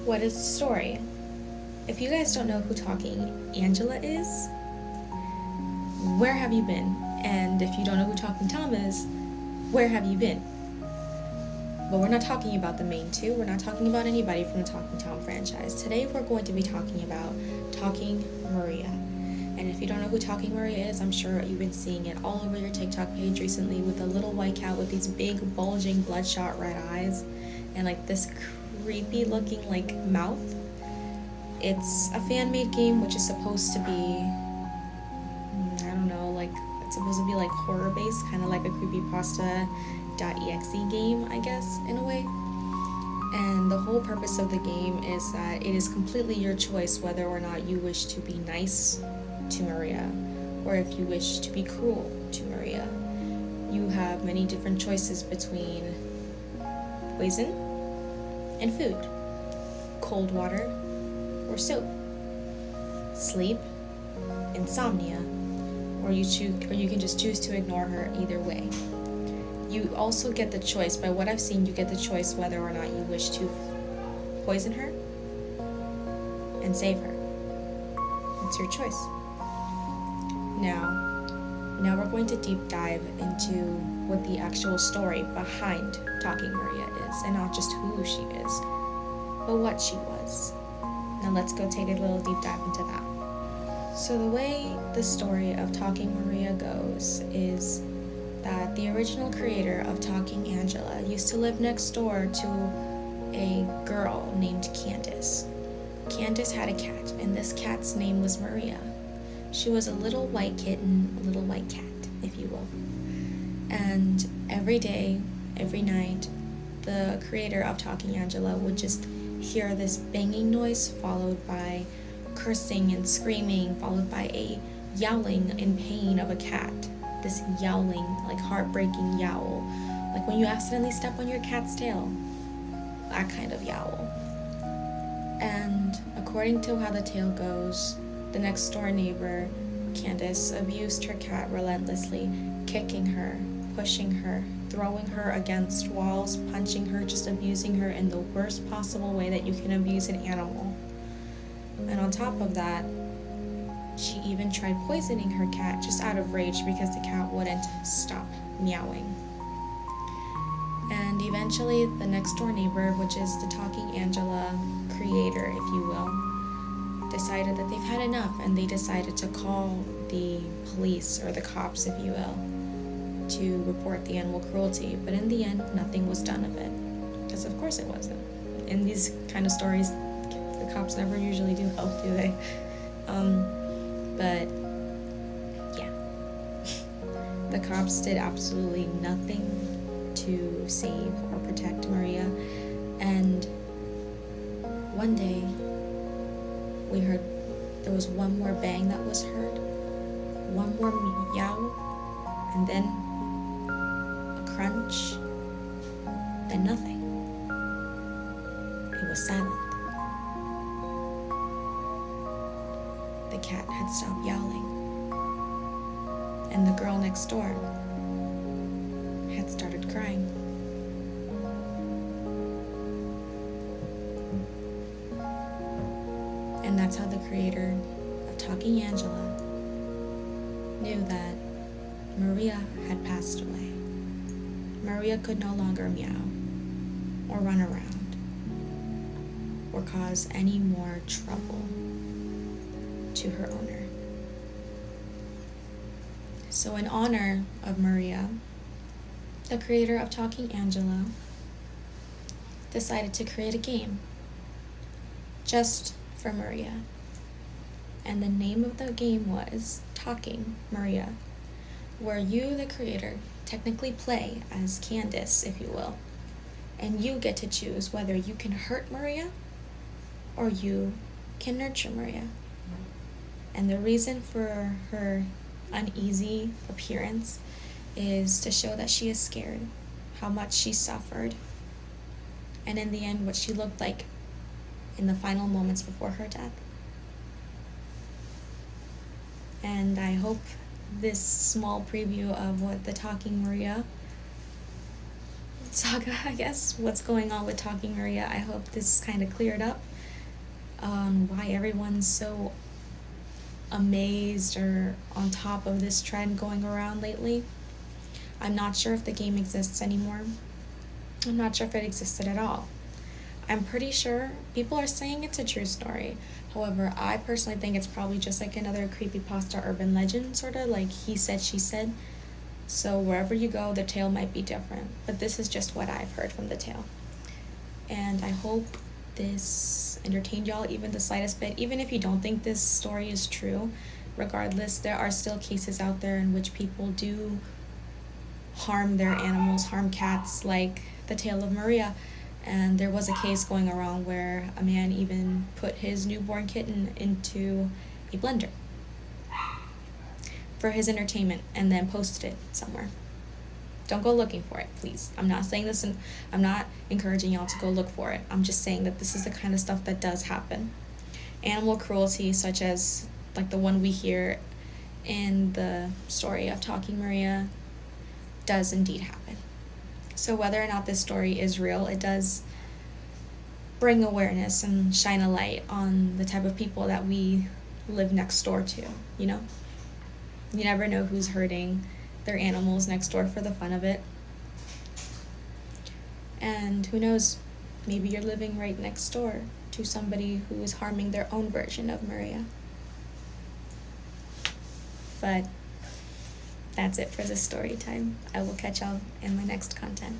What is the story? If you guys don't know who Talking Angela is, where have you been? And if you don't know who Talking Tom is, where have you been? But we're not talking about the main two. We're not talking about anybody from the Talking Tom franchise. Today we're going to be talking about Talking Maria. And if you don't know who Talking Maria is, I'm sure you've been seeing it all over your TikTok page recently with a little white cat with these big, bulging, bloodshot red eyes and like this creepy looking like mouth. It's a fan-made game which is supposed to be, I don't know, like it's supposed to be like horror-based, kind of like a creepypasta.exe game, I guess, in a way. And the whole purpose of the game is that it is completely your choice whether or not you wish to be nice to Maria or if you wish to be cruel to Maria. You have many different choices between poison and food, cold water or soap, sleep, insomnia, or you can just choose to ignore her either way. You also get the choice, by what I've seen, you get the choice whether or not you wish to poison her and save her. It's your choice. Now we're going to deep dive into what the actual story behind Talking Maria is, and not just who she is, but what she was. Now let's go take a little deep dive into that. So the way the story of Talking Maria goes is that the original creator of Talking Angela used to live next door to a girl named Candace. Candace had a cat, and this cat's name was Maria. She was a little white kitten, a little white cat, if you will. And every day, every night, the creator of Talking Angela would just hear this banging noise followed by cursing and screaming, followed by a yowling in pain of a cat. This yowling, like heartbreaking yowl, like when you accidentally step on your cat's tail, that kind of yowl. And according to how the tale goes, the next door neighbor, Candace, abused her cat relentlessly, kicking her, pushing her, throwing her against walls, punching her, just abusing her in the worst possible way that you can abuse an animal. And on top of that, she even tried poisoning her cat just out of rage because the cat wouldn't stop meowing. And eventually the next door neighbor, which is the Talking Angela creator, if you will, decided that they've had enough, and they decided to call the police, or the cops if you will, to report the animal cruelty. But in the end, nothing was done of it, because of course it wasn't. In these kind of stories, the cops never usually do help, do they? But yeah, the cops did absolutely nothing to save or protect Maria. And one day we heard there was one more bang that was heard, one more meow, and then a crunch, then nothing. It was silent. The cat had stopped yowling, and the girl next door had started crying. And that's how the creator of Talking Angela knew that Maria had passed away. Maria could no longer meow or run around or cause any more trouble to her owner. So in honor of Maria, the creator of Talking Angela decided to create a game just for Maria. And the name of the game was Talking Maria, where you, the creator, technically play as Candace, if you will, and you get to choose whether you can hurt Maria or you can nurture Maria. And the reason for her uneasy appearance is to show that she is scared, how much she suffered, and in the end, what she looked like in the final moments before her death. And I hope this small preview of what the Talking Maria saga, I guess, what's going on with Talking Maria, I hope this kind of cleared up on why everyone's so amazed or on top of this trend going around lately. I'm not sure if the game exists anymore. I'm not sure if it existed at all. I'm pretty sure people are saying it's a true story. However, I personally think it's probably just like another creepypasta urban legend, sort of like he said, she said. So wherever you go, the tale might be different. But this is just what I've heard from the tale. And I hope this entertained y'all even the slightest bit. Even if you don't think this story is true, regardless, there are still cases out there in which people do harm their animals, harm cats, like the tale of Maria. And there was a case going around where a man even put his newborn kitten into a blender for his entertainment and then posted it somewhere. Don't go looking for it, please. I'm not saying this, and I'm not encouraging y'all to go look for it. I'm just saying that this is the kind of stuff that does happen. Animal cruelty, such as like the one we hear in the story of Talking Maria, does indeed happen. So whether or not this story is real, it does bring awareness and shine a light on the type of people that we live next door to, you know? You never know who's hurting their animals next door for the fun of it. And who knows, maybe you're living right next door to somebody who is harming their own version of Maria. But that's it for this story time. I will catch y'all in my next content.